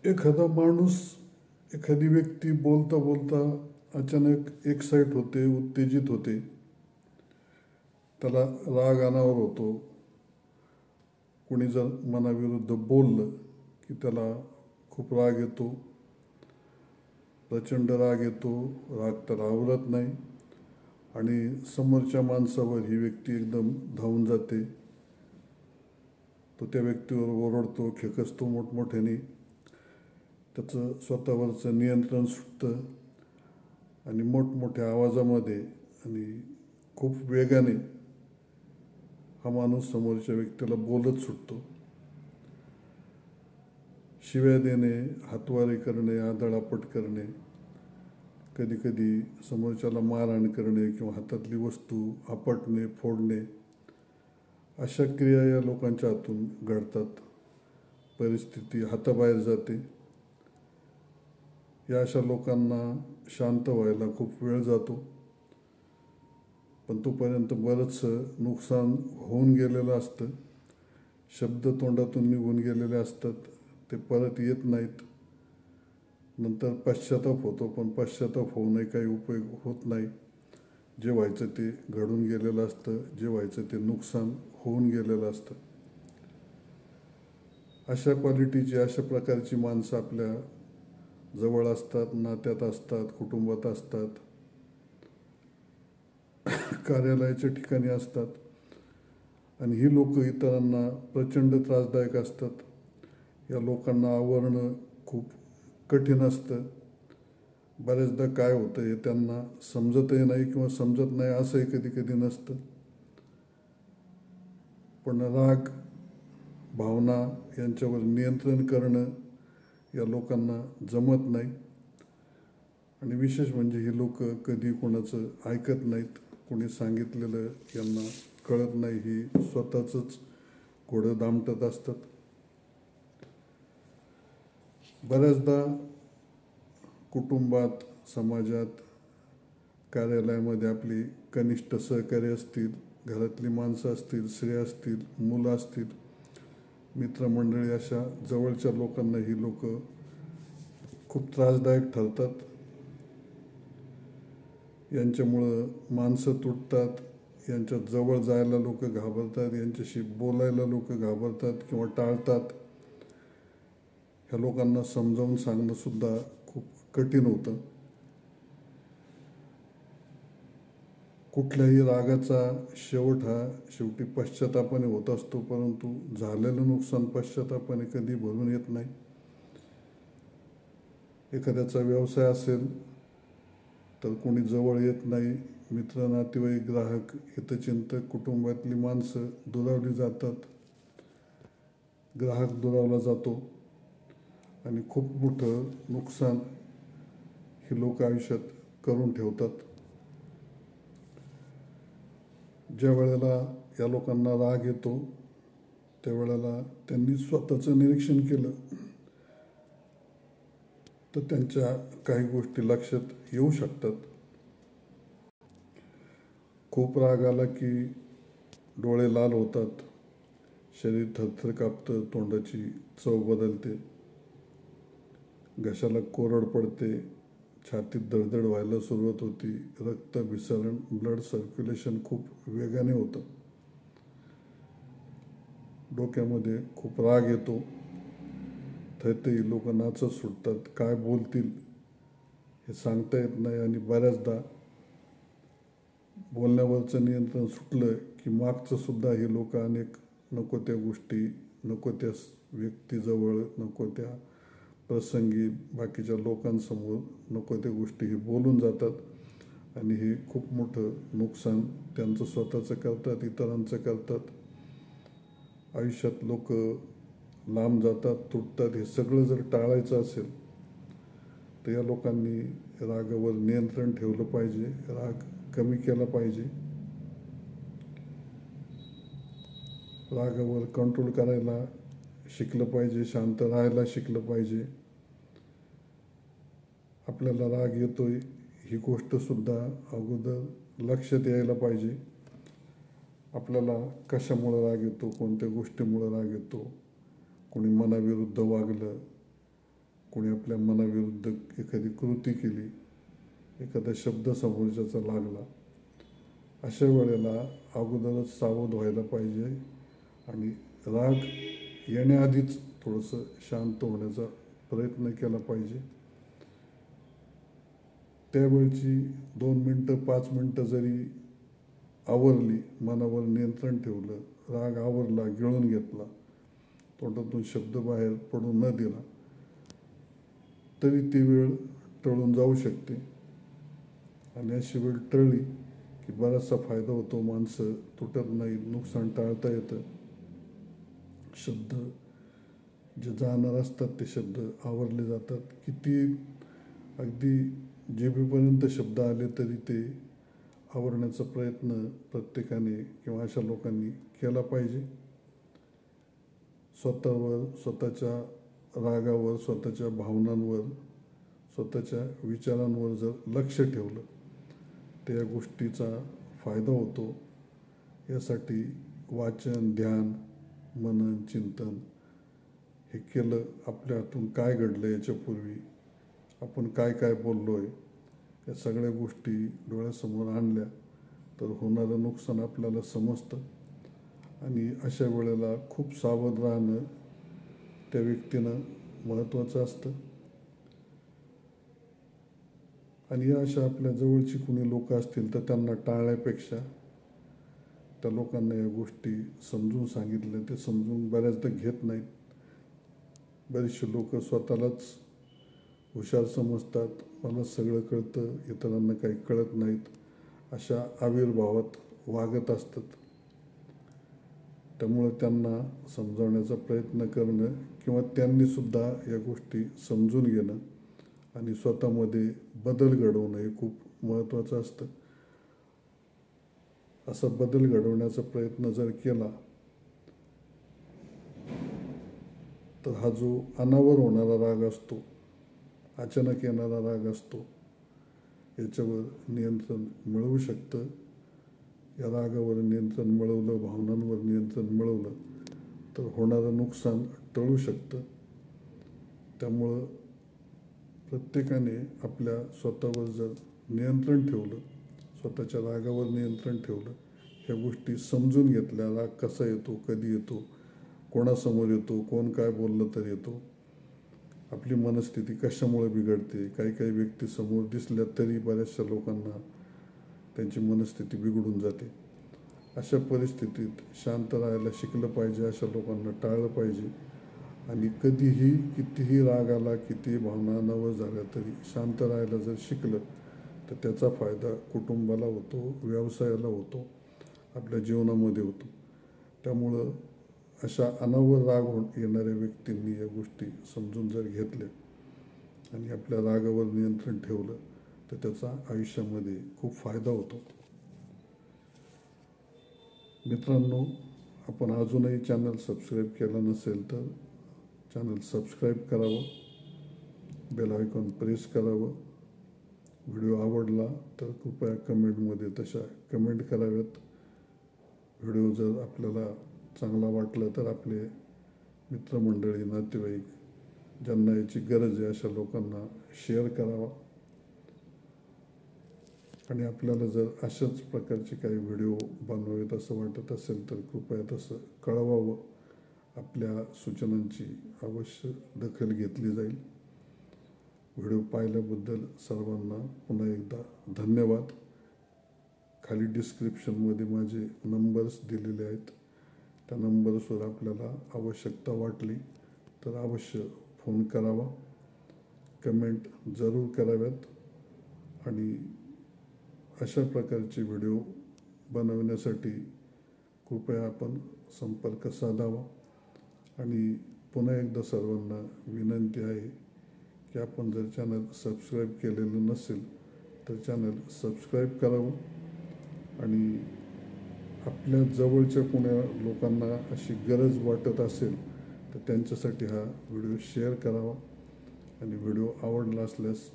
एखादा माणूस, एखादी व्यक्ती बोलता बोलता अचानक एक्साइट होते, उत्तेजित होते, त्याला राग अनावर होतो. कोणी जर मनाविरुद्ध बोललं की त्याला खूप राग येतो, प्रचंड राग येतो. राग त्याला आवरत नाही आणि समोरच्या माणसावर ही व्यक्ती एकदम धावून जाते. तो त्या व्यक्तीवर ओरडतो, खेकसतो मोठमोठ्याने. त्याचं स्वतःवरचं नियंत्रण सुटतं आणि मोठमोठ्या आवाजामध्ये आणि खूप वेगाने हा माणूस समोरच्या व्यक्तीला बोलत सुटतो. शिव्या देणे, हातवारे करणे, आदळआपट करणे, कधी कधी समोरच्याला मारहाण करणे किंवा हातातली वस्तू आपटणे, फोडणे, अशा क्रिया या लोकांच्या हातून घडतात. परिस्थिती हाताबाहेर जाते. या अशा लोकांना शांत व्हायला खूप वेळ जातो, पण तोपर्यंत बरंचसं नुकसान होऊन गेलेलं असतं. शब्द तोंडातून निघून गेलेले असतात, ते परत येत नाहीत. नंतर पश्चाताप होतो, पण पश्चाताप होऊनही काही उपयोग होत नाही. जे व्हायचं ते घडून गेलेलं असतं, जे व्हायचं ते नुकसान होऊन गेलेलं असतं. अशा क्वालिटीची, अशा प्रकारची माणसं आपल्या जवळ असतात, नात्यात असतात, कुटुंबात असतात, कार्यालयाच्या ठिकाणी असतात. आणि ही लोक इतरांना प्रचंड त्रासदायक असतात. या लोकांना आवरणं खूप कठीण असतं. बऱ्याचदा काय होतं हे त्यांना समजतही नाही किंवा समजत नाही असंही कधी कधी नसतं. पण राग, भावना यांच्यावर नियंत्रण करणं या लोकांना जमत नाही. आणि विशेष म्हणजे ही लोक कधी कोणाचं ऐकत नाहीत. कोणी सांगितलेलं यांना कळत नाही, ही स्वतःचंच घोडं दामटत असतात. बऱ्याचदा कुटुंबात, समाजात, कार्यालयामध्ये आपली कनिष्ठ सहकारी असतील, घरातली माणसं असतील, स्त्रिया असतील, मुलं असतील, मित्रमंडळी, अशा जवळच्या लोकांना ही लोक खूप त्रासदायक ठरतात. यांच्यामुळं माणसं तुटतात, यांच्या जवळ जायला लोक घाबरतात, यांच्याशी बोलायला लोक घाबरतात किंवा टाळतात. ह्या लोकांना समजावून सांगणंसुद्धा खूप कठीण होतं. कुठल्याही रागाचा शेवट हा शेवटी पश्चातापाने होत असतो, परंतु झालेलं नुकसान पश्चातापाने कधी भरून येत नाही. एखाद्याचा व्यवसाय असेल तर कोणी जवळ येत नाही. मित्र, नातेवाईक, ग्राहक, हितचिंतक, कुटुंबातली माणसं दुरावली जातात. ग्राहक दुरावला जातो आणि खूप मोठं नुकसान ही लोक आयुष्यात करून ठेवतात. ज्या वेळेला या लोकांना राग येतो त्यावेळेला त्यांनी स्वतःचं निरीक्षण केलं तर त्यांच्या काही गोष्टी लक्षात येऊ शकतात. खूप राग आला की डोळे लाल होतात, शरीर थरथर कापतं, तोंडाची चव बदलते, घशाला कोरड पडते, छातीत धडधड व्हायला सुरुवात होती, रक्ताभिसरण, ब्लड सर्क्युलेशन खूप वेगाने होतं. डोक्यामध्ये खूप राग येतो, थैतही लोक नाचत सुटतात. काय बोलतील हे सांगता येत नाही. आणि बऱ्याचदा बोलण्यावरचं नियंत्रण सुटलं की मागचं सुद्धा हे लोक अनेक नको त्या गोष्टी, नको त्या व्यक्तीजवळ, नको त्या प्रसंगी, बाकीच्या लोकांसमोर नको त्या गोष्टी हे बोलून जातात आणि हे खूप मोठं नुकसान त्यांचं स्वतःचं करतात, इतरांचं करतात. आयुष्यात लोक लांब जातात, तुटतात. हे सगळं जर टाळायचं असेल तर या लोकांनी रागावर नियंत्रण ठेवलं पाहिजे, राग कमी केला पाहिजे, रागावर कंट्रोल करायला शिकलं पाहिजे, शांत राहायला शिकलं पाहिजे. आपल्याला राग येतोय ही गोष्टसुद्धा अगोदर लक्षात यायला पाहिजे. आपल्याला कशामुळं राग येतो, कोणत्या गोष्टीमुळं राग येतो, कोणी मनाविरुद्ध वागलं, कोणी आपल्या मनाविरुद्ध एखादी कृती केली, एखादा शब्द समोरच्याचा लागला, अशा वेळेला अगोदरच सावध व्हायला पाहिजे आणि राग येण्याआधीच थोडंसं शांत होण्याचा प्रयत्न केला पाहिजे. त्यावेळची 2 मिनटं 5 मिनटं जरी आवरली, मनावर नियंत्रण ठेवलं, राग आवरला, गिळून घेतला, तोंडातून शब्द बाहेर पडू न दिला, तरी ती वेळ टळून जाऊ शकते. आणि अशी वेळ टळली की बराचसा फायदा होतो. माणसं तुटत नाही, नुकसान टाळता येतं. शब्द जे जाणार असतात ते शब्द आवरले जातात. किती अगदी जिभेपर्यंत शब्द आले तरी ते आवरण्याचा प्रयत्न प्रत्येकाने किंवा अशा लोकांनी केला पाहिजे. स्वतःवर, स्वतःच्या रागावर, स्वतःच्या भावनांवर, स्वतःच्या विचारांवर जर लक्ष ठेवलं तर या गोष्टीचा फायदा होतो. यासाठी वाचन, ध्यान, मनन, चिंतन हे केलं. आपल्या हातून काय घडलं, याच्यापूर्वी आपण काय काय बोललो आहे, या सगळ्या गोष्टी डोळ्यासमोर आणल्या तर होणारं नुकसान आपल्याला समजतं. आणि अशा वेळेला खूप सावध राहणं त्या व्यक्तीनं महत्त्वाचं असतं. आणि या अशा आपल्या जवळची कुणी लोक असतील तर त्यांना टाळण्यापेक्षा त्या लोकांना या गोष्टी समजून सांगितल्या, ते समजून बऱ्याचदा घेत नाहीत. बरेचसे लोक स्वतःलाच हुशार समजतात, मला सगळं कळतं, इतरांना काही कळत नाहीत, अशा आविर्भावात वागत असतात. त्यामुळे त्यांना समजावण्याचा प्रयत्न करणं किंवा त्यांनीसुद्धा या गोष्टी समजून घेणं आणि स्वतःमध्ये बदल घडवणं हे खूप महत्त्वाचं असतं. असा बदल घडवण्याचा प्रयत्न जर केला तर हा जो अनावर होणारा राग असतो, अचानक येणारा राग असतो, याच्यावर नियंत्रण मिळवू शकतं. या रागावर नियंत्रण मिळवलं, भावनांवर नियंत्रण मिळवलं तर होणारं नुकसान टळू शकतं. त्यामुळं प्रत्येकाने आपल्या स्वतःवर जर नियंत्रण ठेवलं, स्वतःच्या रागावर नियंत्रण ठेवलं, ह्या गोष्टी समजून घेतल्या, राग कसा येतो, कधी येतो, कोणासमोर येतो, कोण काय बोललं तर येतो, आपली मनस्थिती कशामुळे बिघडते, काही काही व्यक्ती समोर दिसल्या तरी बऱ्याचशा लोकांना त्यांची मनस्थिती बिघडून जाते. अशा परिस्थितीत शांत राहायला शिकलं पाहिजे, अशा लोकांना टाळलं पाहिजे. आणि कधीही कितीही राग आला, कितीही भावना नवं झाल्या तरी शांत राहायला जर शिकलं तर त्याचा फायदा कुटुंबाला होतो, व्यवसायाला होतो, आपल्या जीवनामध्ये होतो. त्यामुळं अशा अनावर राग येणाऱ्या व्यक्तींनी या गोष्टी समजून जर घेतल्या आणि आपल्या रागावर नियंत्रण ठेवलं तर त्याचा आयुष्यामध्ये खूप फायदा होतो. मित्रांनो, आपण अजूनही चॅनल सबस्क्राईब केला नसेल तर चॅनल सबस्क्राईब करावं, बेल आयकॉन प्रेस करावं. व्हिडिओ आवडला तर कृपया कमेंटमध्ये तशा कमेंट कराव्यात. व्हिडिओ जर आपल्याला चांगला वाटला तर आपले मित्रमंडळी, नातेवाईक ज्यांना याची गरज आहे अशा लोकांना शेअर करावा. आणि आपल्याला जर अशाच प्रकारचे काही व्हिडिओ बनवावेत असं वाटत असेल तर कृपया तसं कळवावं. आपल्या सूचनांची अवश्य दखल घेतली जाईल. व्हिडिओ पाहिल्याबद्दल सर्वांना पुन्हा एकदा धन्यवाद. खाली डिस्क्रिप्शनमध्ये माझे नंबर्स दिलेले आहेत. त्या नंबर्सवर आपल्याला आवश्यकता वाटली तर अवश्य फोन करावा, कमेंट जरूर कराव्यात. आणि अशा प्रकारचे व्हिडिओ बनवण्यासाठी कृपया आपण संपर्क साधावा. आणि पुन्हा एकदा सर्वांना विनंती आहे की आपण जर चॅनल सबस्क्राईब केलेलं नसेल तर चॅनल सबस्क्राईब करावं. आणि आपल्या जवळच्या कोण्या लोकांना अशी गरज वाटत असेल तर त्यांच्यासाठी हा व्हिडिओ शेअर करावा. आणि व्हिडिओ आवडला असल्यास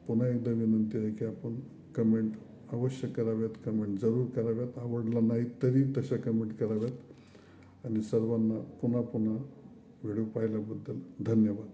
पुन्हा एकदा विनंती आहे की आपण कमेंट अवश्य कराव्यात, कमेंट जरूर कराव्यात. आवडला नाही तरी तशा कमेंट कराव्यात. आणि सर्वांना पुन्हा पुन्हा व्हिडिओ पाहिल्याबद्दल धन्यवाद.